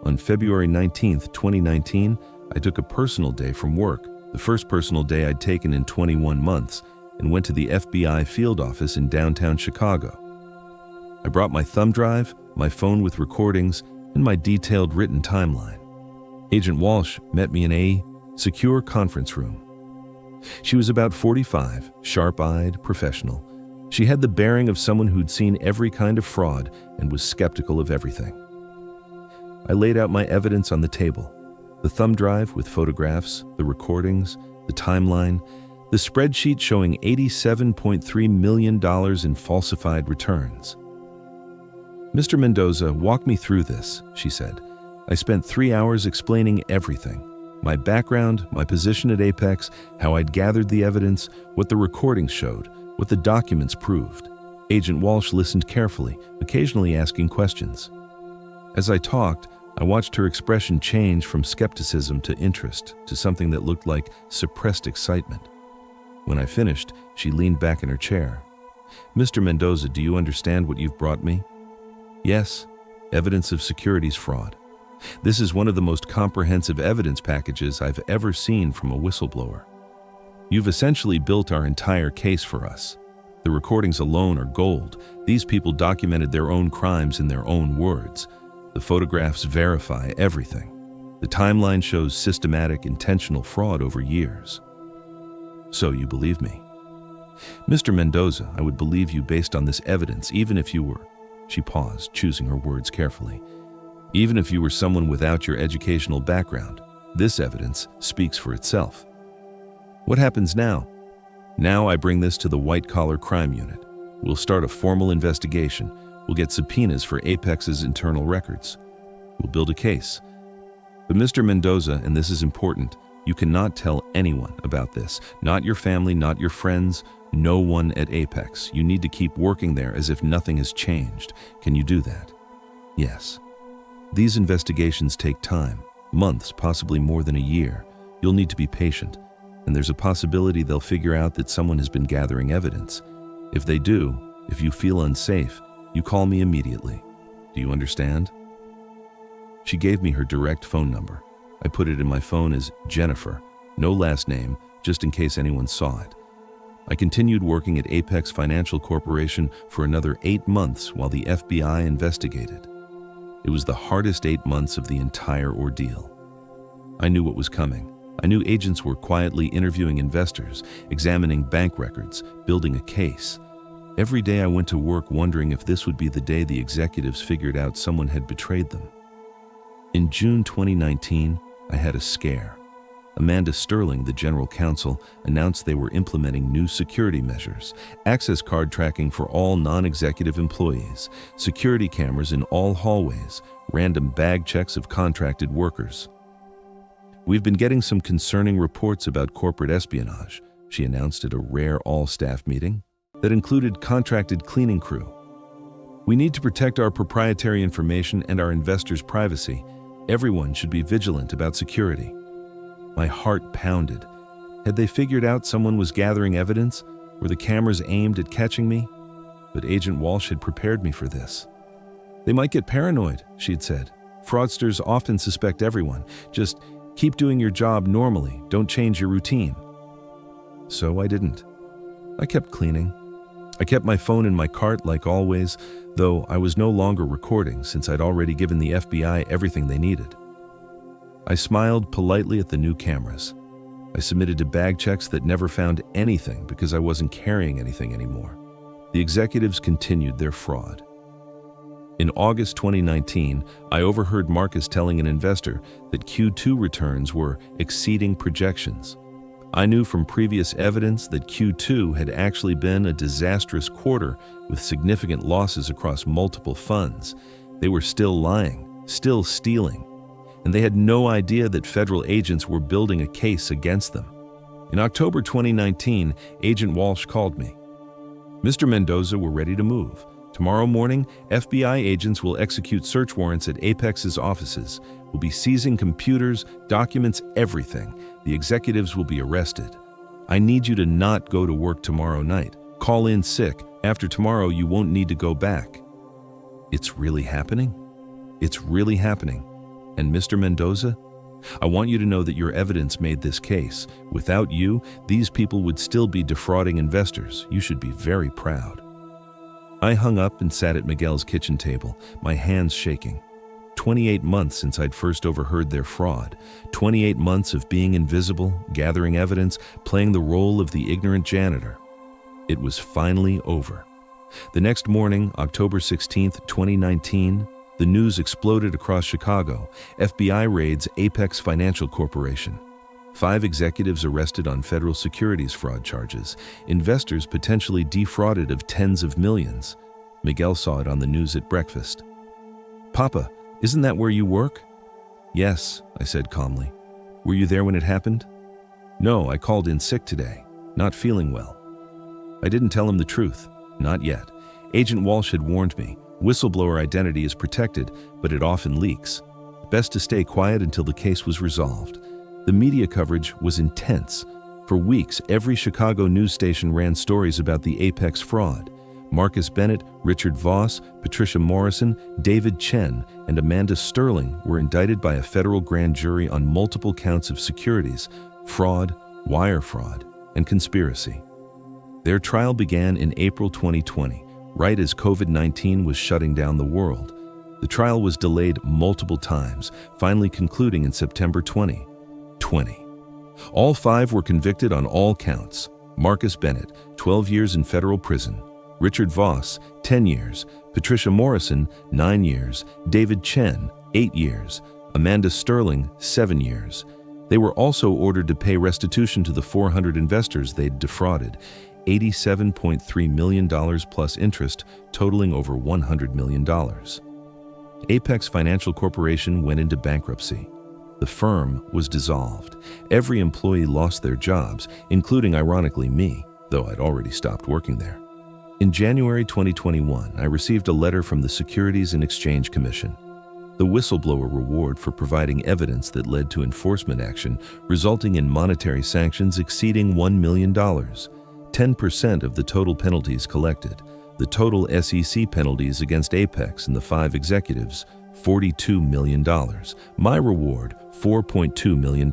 On February 19, 2019, I took a personal day from work, the first personal day I'd taken in 21 months, and went to the FBI field office in downtown Chicago. I brought my thumb drive, my phone with recordings, and my detailed written timeline. Agent Walsh met me in a secure conference room. She was about 45, sharp-eyed, professional. She had the bearing of someone who'd seen every kind of fraud and was skeptical of everything. I laid out my evidence on the table: the thumb drive with photographs, the recordings, the timeline, the spreadsheet showing $87.3 million in falsified returns. "Mr. Mendoza, walk me through this," she said. I spent 3 hours explaining everything: my background, my position at Apex, how I'd gathered the evidence, what the recordings showed, what the documents proved. Agent Walsh listened carefully, occasionally asking questions. As I talked, I watched her expression change from skepticism to interest to something that looked like suppressed excitement. When I finished, she leaned back in her chair. "Mr. Mendoza, do you understand what you've brought me?" "Yes, evidence of securities fraud. This is one of the most comprehensive evidence packages I've ever seen from a whistleblower. You've essentially built our entire case for us. The recordings alone are gold. These people documented their own crimes in their own words. The photographs verify everything. The timeline shows systematic, intentional fraud over years." "So you believe me?" "Mr. Mendoza, I would believe you based on this evidence, even if you were..." She paused, choosing her words carefully. "Even if you were someone without your educational background, this evidence speaks for itself." "What happens now?" "Now I bring this to the white-collar crime unit. We'll start a formal investigation. We'll get subpoenas for Apex's internal records. We'll build a case. But Mr. Mendoza, and this is important, you cannot tell anyone about this. Not your family, not your friends, no one at Apex. You need to keep working there as if nothing has changed. Can you do that?" "Yes." "These investigations take time, months, possibly more than a year. You'll need to be patient, and there's a possibility they'll figure out that someone has been gathering evidence. If they do, if you feel unsafe, you call me immediately. Do you understand?" She gave me her direct phone number. I put it in my phone as Jennifer, no last name, just in case anyone saw it. I continued working at Apex Financial Corporation for another 8 months while the FBI investigated. It was the hardest 8 months of the entire ordeal. I knew what was coming. I knew agents were quietly interviewing investors, examining bank records, building a case. Every day I went to work wondering if this would be the day the executives figured out someone had betrayed them. In June 2019, I had a scare. Amanda Sterling, the general counsel, announced they were implementing new security measures, access card tracking for all non-executive employees, security cameras in all hallways, random bag checks of contracted workers. "We've been getting some concerning reports about corporate espionage," she announced at a rare all-staff meeting that included contracted cleaning crew. "We need to protect our proprietary information and our investors' privacy. Everyone should be vigilant about security." My heart pounded. Had they figured out someone was gathering evidence? Were the cameras aimed at catching me? But Agent Walsh had prepared me for this. "They might get paranoid," she had said. "Fraudsters often suspect everyone. Just keep doing your job normally. Don't change your routine." So I didn't. I kept cleaning. I kept my phone in my cart like always, though I was no longer recording since I'd already given the FBI everything they needed. I smiled politely at the new cameras. I submitted to bag checks that never found anything because I wasn't carrying anything anymore. The executives continued their fraud. In August 2019, I overheard Marcus telling an investor that Q2 returns were exceeding projections. I knew from previous evidence that Q2 had actually been a disastrous quarter with significant losses across multiple funds. They were still lying, still stealing, and they had no idea that federal agents were building a case against them. In October 2019, Agent Walsh called me. "Mr. Mendoza, we're ready to move. Tomorrow morning, FBI agents will execute search warrants at Apex's offices. We'll be seizing computers, documents, everything. The executives will be arrested. I need you to not go to work tomorrow night. Call in sick. After tomorrow, you won't need to go back." It's really happening? It's really happening. And Mr. Mendoza, I want you to know that your evidence made this case. Without you, these people would still be defrauding investors. You should be very proud. I hung up and sat at Miguel's kitchen table, my hands shaking. 28 months since I'd first overheard their fraud. 28 months of being invisible, gathering evidence, playing the role of the ignorant janitor. It was finally over. The next morning, October 16th, 2019, the news exploded across Chicago. FBI raids Apex Financial Corporation. 5 executives arrested on federal securities fraud charges. Investors potentially defrauded of tens of millions. Miguel saw it on the news at breakfast. "Papa, isn't that where you work?" "Yes," I said calmly. "Were you there when it happened?" "No, I called in sick today, not feeling well." I didn't tell him the truth. Not yet. Agent Walsh had warned me. Whistleblower identity is protected, but it often leaks. Best to stay quiet until the case was resolved. The media coverage was intense. For weeks, every Chicago news station ran stories about the Apex fraud. Marcus Bennett, Richard Voss, Patricia Morrison, David Chen, and Amanda Sterling were indicted by a federal grand jury on multiple counts of securities, fraud, wire fraud, and conspiracy. Their trial began in April 2020. Right as COVID-19 was shutting down the world. The trial was delayed multiple times, finally concluding in September 2020. All 5 were convicted on all counts. Marcus Bennett, 12 years in federal prison. Richard Voss, 10 years. Patricia Morrison, 9 years. David Chen, 8 years. Amanda Sterling, 7 years. They were also ordered to pay restitution to the 400 investors they'd defrauded. $87.3 million plus interest, totaling over $100 million. Apex Financial Corporation went into bankruptcy. The firm was dissolved. Every employee lost their jobs, including, ironically, me, though I'd already stopped working there. In January 2021, I received a letter from the Securities and Exchange Commission. The whistleblower reward for providing evidence that led to enforcement action, resulting in monetary sanctions exceeding $1 million. 10% of the total penalties collected. The total SEC penalties against Apex and the 5 executives, $42 million. My reward, $4.2 million.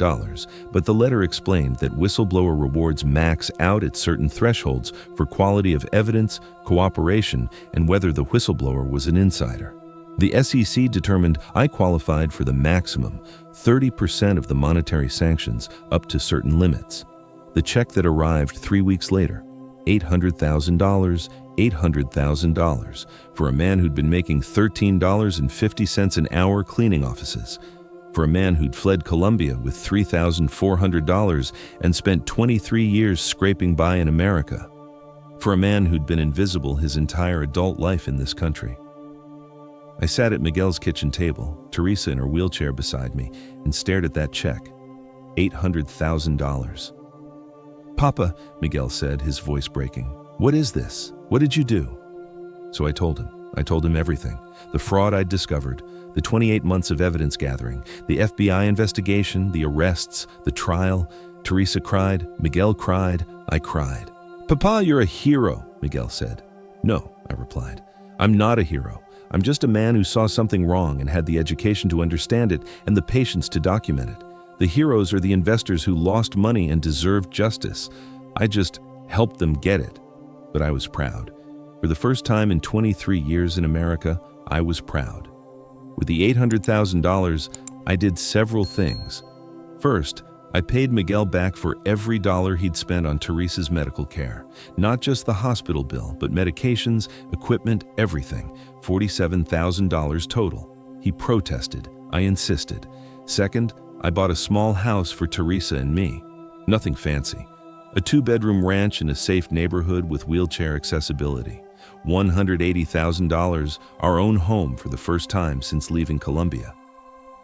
But the letter explained that whistleblower rewards max out at certain thresholds for quality of evidence, cooperation, and whether the whistleblower was an insider. The SEC determined I qualified for the maximum, 30% of the monetary sanctions up to certain limits. The check that arrived 3 weeks later, $800,000 for a man who'd been making $13.50 an hour cleaning offices. For a man who'd fled Colombia with $3,400 and spent 23 years scraping by in America. For a man who'd been invisible his entire adult life in this country. I sat at Miguel's kitchen table, Teresa in her wheelchair beside me, and stared at that check. $800,000. "Papa," Miguel said, his voice breaking, "what is this? What did you do?" So I told him. I told him everything. The fraud I'd discovered, the 28 months of evidence gathering, the FBI investigation, the arrests, the trial. Teresa cried, Miguel cried, I cried. "Papa, you're a hero," Miguel said. "No," I replied. "I'm not a hero. I'm just a man who saw something wrong and had the education to understand it and the patience to document it. The heroes are the investors who lost money and deserved justice. I just helped them get it." But I was proud. For the first time in 23 years in America, I was proud. With the $800,000, I did several things. First, I paid Miguel back for every dollar he'd spent on Teresa's medical care. Not just the hospital bill, but medications, equipment, everything. $47,000 total. He protested. I insisted. Second, I bought a small house for Teresa and me. Nothing fancy. A 2-bedroom ranch in a safe neighborhood with wheelchair accessibility. $180,000, our own home for the first time since leaving Colombia.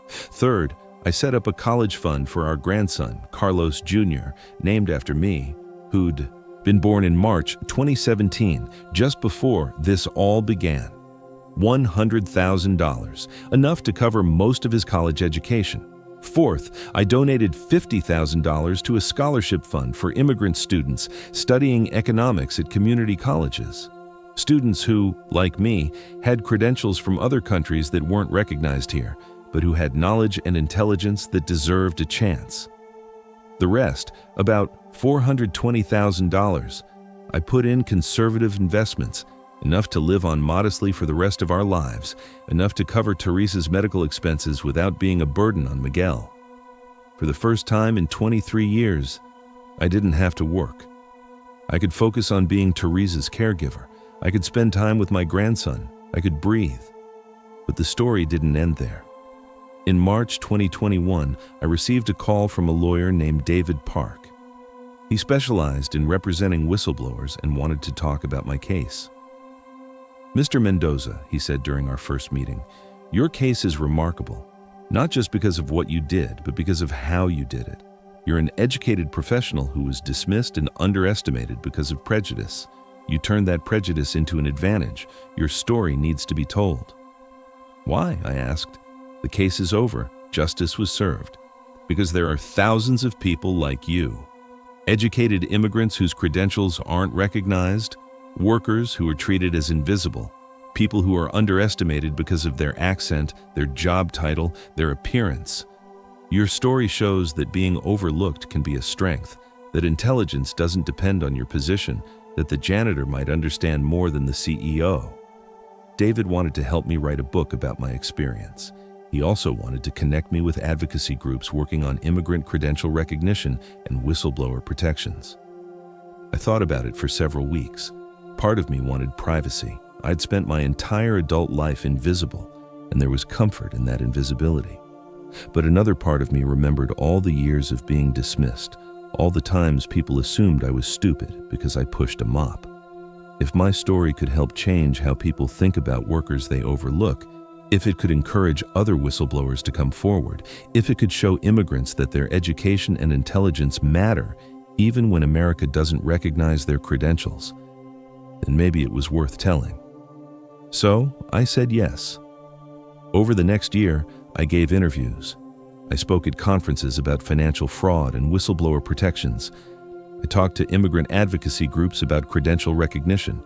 Third, I set up a college fund for our grandson, Carlos Jr., named after me, who'd been born in March 2017, just before this all began. $100,000, enough to cover most of his college education. Fourth, I donated $50,000 to a scholarship fund for immigrant students studying economics at community colleges. Students who, like me, had credentials from other countries that weren't recognized here, but who had knowledge and intelligence that deserved a chance. The rest, about $420,000, I put in conservative investments, enough to live on modestly for the rest of our lives, enough to cover Teresa's medical expenses without being a burden on Miguel. For the first time in 23 years, I didn't have to work. I could focus on being Teresa's caregiver. I could spend time with my grandson. I could breathe. But the story didn't end there. In March 2021, I received a call from a lawyer named David Park. He specialized in representing whistleblowers and wanted to talk about my case. "Mr. Mendoza," he said during our first meeting, "your case is remarkable, not just because of what you did, but because of how you did it. You're an educated professional who was dismissed and underestimated because of prejudice. You turned that prejudice into an advantage. Your story needs to be told." "Why?" I asked. "The case is over. Justice was served. Because there are thousands of people like you. Educated immigrants whose credentials aren't recognized, workers who are treated as invisible, people who are underestimated because of their accent, their job title, their appearance. Your story shows that being overlooked can be a strength, that intelligence doesn't depend on your position, that the janitor might understand more than the CEO." David wanted to help me write a book about my experience. He also wanted to connect me with advocacy groups working on immigrant credential recognition and whistleblower protections. I thought about it for several weeks. Part of me wanted privacy. I'd spent my entire adult life invisible, and there was comfort in that invisibility. But another part of me remembered all the years of being dismissed, all the times people assumed I was stupid because I pushed a mop. If my story could help change how people think about workers they overlook, if it could encourage other whistleblowers to come forward, if it could show immigrants that their education and intelligence matter even when America doesn't recognize their credentials, then maybe it was worth telling. So I said yes. Over the next year, I gave interviews. I spoke at conferences about financial fraud and whistleblower protections. I talked to immigrant advocacy groups about credential recognition.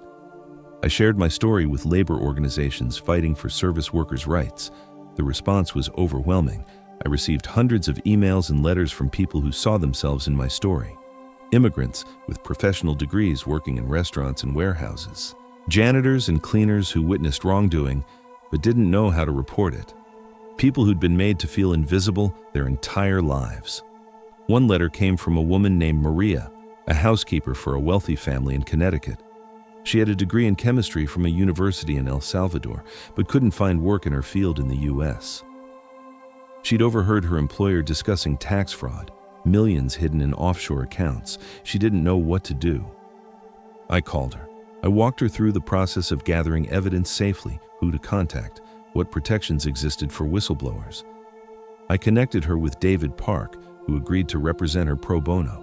I shared my story with labor organizations fighting for service workers' rights. The response was overwhelming. I received hundreds of emails and letters from people who saw themselves in my story. Immigrants with professional degrees working in restaurants and warehouses. Janitors and cleaners who witnessed wrongdoing but didn't know how to report it. People who'd been made to feel invisible their entire lives. One letter came from a woman named Maria, a housekeeper for a wealthy family in Connecticut. She had a degree in chemistry from a university in El Salvador, but couldn't find work in her field in the U.S. She'd overheard her employer discussing tax fraud, millions hidden in offshore accounts. She didn't know what to do. I called her. I walked her through the process of gathering evidence safely, who to contact, what protections existed for whistleblowers. I connected her with David Park, who agreed to represent her pro bono.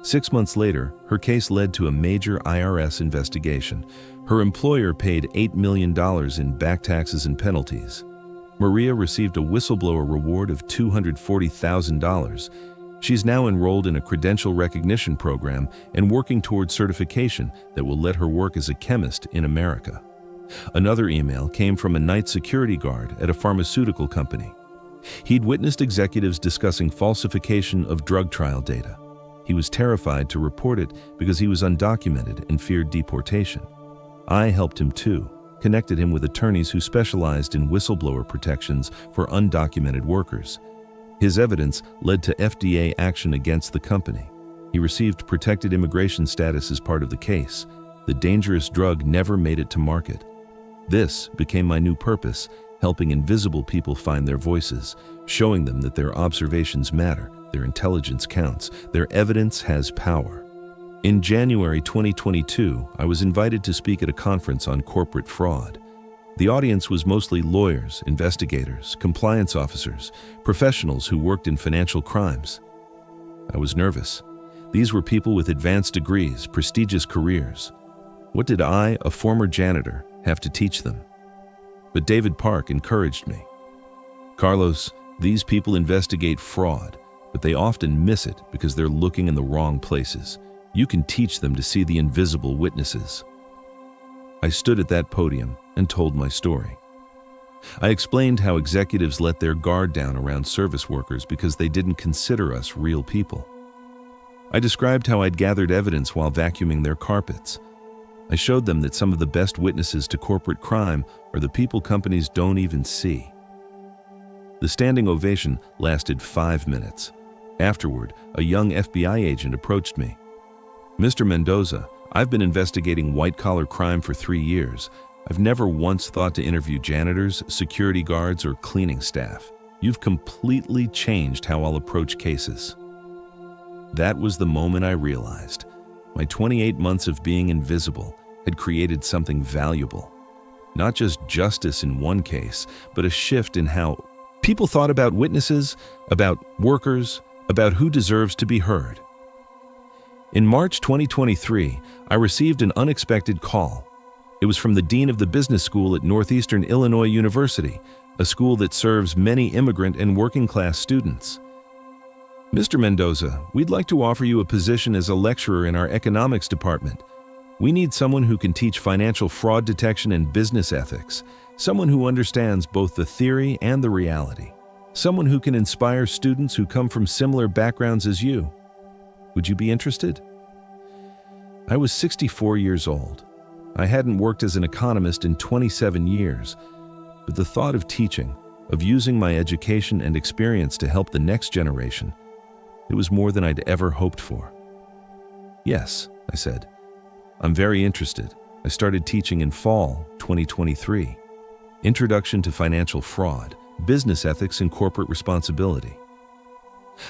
6 months later, her case led to a major IRS investigation. Her employer paid $8 million in back taxes and penalties. Maria received a whistleblower reward of $240,000. She's now enrolled in a credential recognition program and working towards certification that will let her work as a chemist in America. Another email came from a night security guard at a pharmaceutical company. He'd witnessed executives discussing falsification of drug trial data. He was terrified to report it because he was undocumented and feared deportation. I helped him too, connected him with attorneys who specialized in whistleblower protections for undocumented workers. His evidence led to FDA action against the company. He received protected immigration status as part of the case. The dangerous drug never made it to market. This became my new purpose, helping invisible people find their voices, showing them that their observations matter, their intelligence counts, their evidence has power. In January 2022, I was invited to speak at a conference on corporate fraud. The audience was mostly lawyers, investigators, compliance officers, professionals who worked in financial crimes. I was nervous. These were people with advanced degrees, prestigious careers. What did I, a former janitor, have to teach them? But David Park encouraged me. Carlos, these people investigate fraud, but they often miss it because they're looking in the wrong places. You can teach them to see the invisible witnesses. I stood at that podium and told my story. I explained how executives let their guard down around service workers because they didn't consider us real people. I described how I'd gathered evidence while vacuuming their carpets. I showed them that some of the best witnesses to corporate crime are the people companies don't even see. The standing ovation lasted 5 minutes. Afterward, a young FBI agent approached me. Mr. Mendoza, I've been investigating white-collar crime for 3 years. I've never once thought to interview janitors, security guards, or cleaning staff. You've completely changed how I'll approach cases. That was the moment I realized. My 28 months of being invisible had created something valuable. Not just justice in one case, but a shift in how people thought about witnesses, about workers, about who deserves to be heard. In March 2023, I received an unexpected call. It was from the dean of the business school at Northeastern Illinois University, a school that serves many immigrant and working-class students. Mr. Mendoza, we'd like to offer you a position as a lecturer in our economics department. We need someone who can teach financial fraud detection and business ethics, someone who understands both the theory and the reality, someone who can inspire students who come from similar backgrounds as you. Would you be interested? I was 64 years old. I hadn't worked as an economist in 27 years, but the thought of teaching, of using my education and experience to help the next generation, it was more than I'd ever hoped for. Yes, I said. I'm very interested. I started teaching in fall 2023. Introduction to Financial Fraud, Business Ethics and Corporate Responsibility.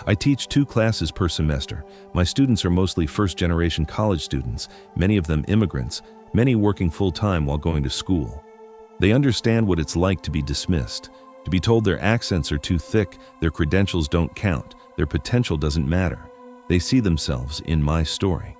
I teach 2 classes per semester. My students are mostly first-generation college students, many of them immigrants, many working full-time while going to school. They understand what it's like to be dismissed, to be told their accents are too thick, their credentials don't count, their potential doesn't matter. They see themselves in my story.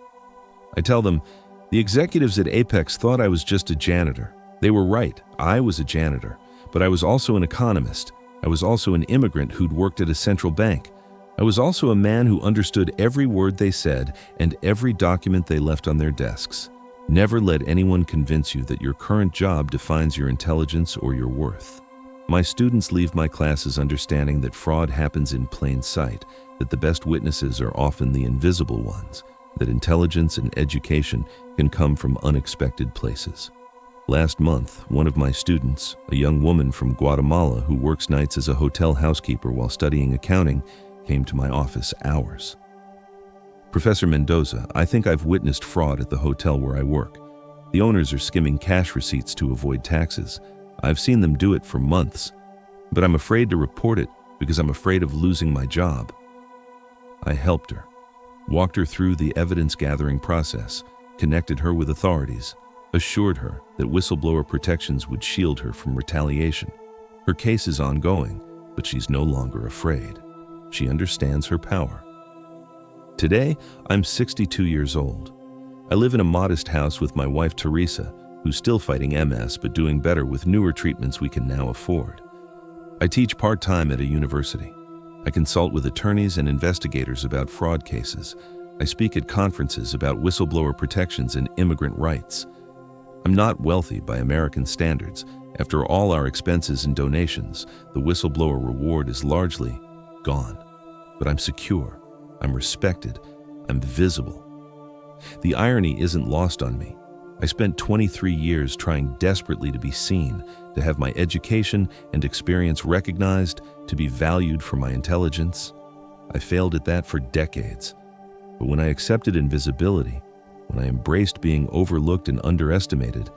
I tell them, the executives at Apex thought I was just a janitor. They were right, I was a janitor, but I was also an economist. I was also an immigrant who'd worked at a central bank. I was also a man who understood every word they said and every document they left on their desks. Never let anyone convince you that your current job defines your intelligence or your worth. My students leave my classes understanding that fraud happens in plain sight, that the best witnesses are often the invisible ones, that intelligence and education can come from unexpected places. Last month, one of my students, a young woman from Guatemala who works nights as a hotel housekeeper while studying accounting, came to my office hours. Professor Mendoza, I think I've witnessed fraud at the hotel where I work. The owners are skimming cash receipts to avoid taxes. I've seen them do it for months, but I'm afraid to report it because I'm afraid of losing my job. I helped her, walked her through the evidence-gathering process, connected her with authorities, assured her that whistleblower protections would shield her from retaliation. Her case is ongoing, but she's no longer afraid. She understands her power. Today, I'm 62 years old. I live in a modest house with my wife Teresa, who's still fighting MS but doing better with newer treatments we can now afford. I teach part-time at a university. I consult with attorneys and investigators about fraud cases. I speak at conferences about whistleblower protections and immigrant rights. I'm not wealthy by American standards. After all our expenses and donations, the whistleblower reward is largely gone. But I'm secure, I'm respected, I'm visible. The irony isn't lost on me. I spent 23 years trying desperately to be seen, to have my education and experience recognized, to be valued for my intelligence. I failed at that for decades. But when I accepted invisibility, when I embraced being overlooked and underestimated,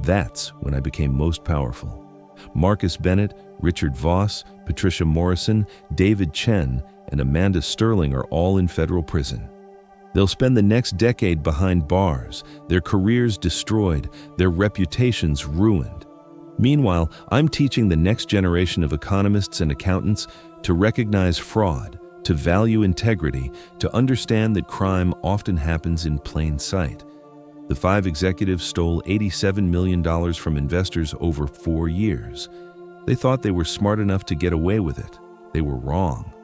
that's when I became most powerful. Marcus Bennett, Richard Voss, Patricia Morrison, David Chen, and Amanda Sterling are all in federal prison. They'll spend the next decade behind bars, their careers destroyed, their reputations ruined. Meanwhile, I'm teaching the next generation of economists and accountants to recognize fraud, to value integrity, to understand that crime often happens in plain sight. The 5 executives stole $87 million from investors over 4 years. They thought they were smart enough to get away with it. They were wrong.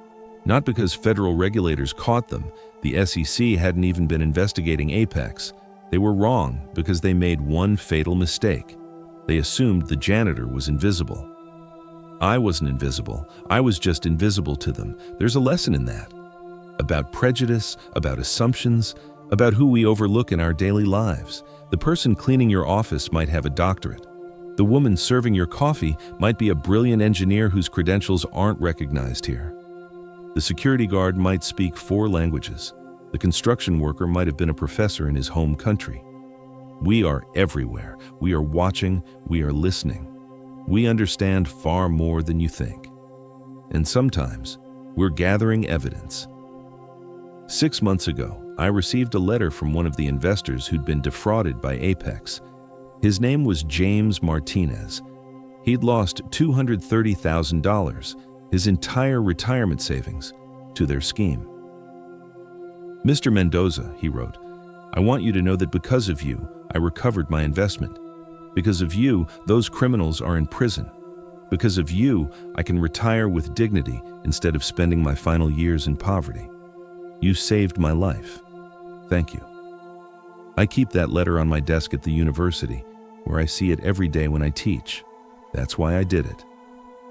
Not because federal regulators caught them. The SEC hadn't even been investigating Apex. They were wrong because they made one fatal mistake. They assumed the janitor was invisible. I wasn't invisible. I was just invisible to them. There's a lesson in that. About prejudice, about assumptions, about who we overlook in our daily lives. The person cleaning your office might have a doctorate. The woman serving your coffee might be a brilliant engineer whose credentials aren't recognized here. The security guard might speak 4 languages. The construction worker might have been a professor in his home country. We are everywhere. We are watching. We are listening. We understand far more than you think. And sometimes, we're gathering evidence. 6 months ago, I received a letter from one of the investors who'd been defrauded by Apex. His name was James Martinez. He'd lost $230,000, his entire retirement savings, to their scheme. Mr. Mendoza, he wrote, I want you to know that because of you, I recovered my investment. Because of you, those criminals are in prison. Because of you, I can retire with dignity instead of spending my final years in poverty. You saved my life. Thank you. I keep that letter on my desk at the university, where I see it every day when I teach. That's why I did it.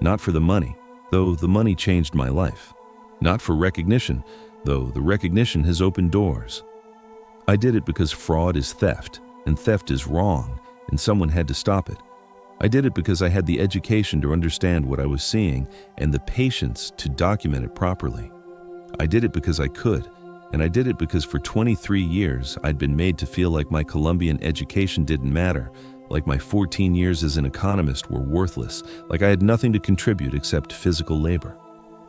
Not for the money, though the money changed my life. Not for recognition, though the recognition has opened doors. I did it because fraud is theft, and theft is wrong, and someone had to stop it. I did it because I had the education to understand what I was seeing and the patience to document it properly. I did it because I could, and I did it because for 23 years I'd been made to feel like my Colombian education didn't matter, like my 14 years as an economist were worthless, like I had nothing to contribute except physical labor.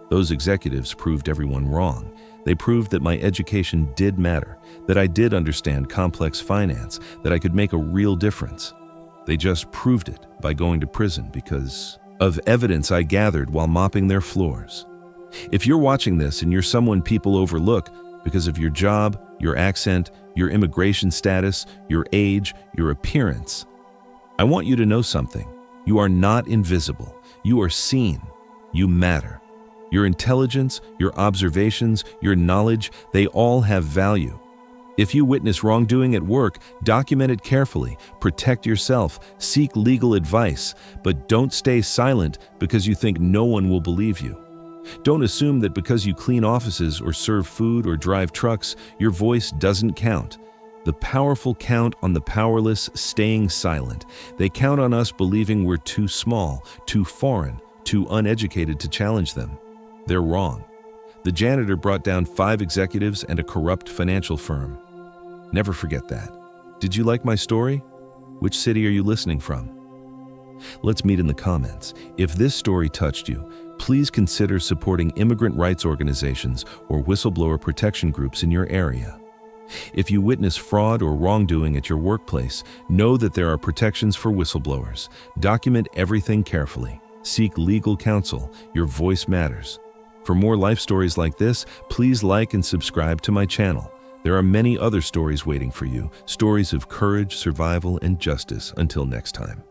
Those executives proved everyone wrong. They proved that my education did matter, that I did understand complex finance, that I could make a real difference. They just proved it by going to prison because of evidence I gathered while mopping their floors. If you're watching this and you're someone people overlook because of your job, your accent, your immigration status, your age, your appearance, I want you to know something. You are not invisible. You are seen. You matter. Your intelligence, your observations, your knowledge, they all have value. If you witness wrongdoing at work, document it carefully, protect yourself, seek legal advice, but don't stay silent because you think no one will believe you. Don't assume that because you clean offices or serve food or drive trucks, your voice doesn't count. The powerful count on the powerless staying silent. They count on us believing we're too small, too foreign, too uneducated to challenge them. They're wrong. The janitor brought down 5 executives and a corrupt financial firm. Never forget that. Did you like my story? Which city are you listening from? Let's meet in the comments. If this story touched you, please consider supporting immigrant rights organizations or whistleblower protection groups in your area. If you witness fraud or wrongdoing at your workplace, know that there are protections for whistleblowers. Document everything carefully. Seek legal counsel. Your voice matters. For more life stories like this, please like and subscribe to my channel. There are many other stories waiting for you, stories of courage, survival, and justice. Until next time.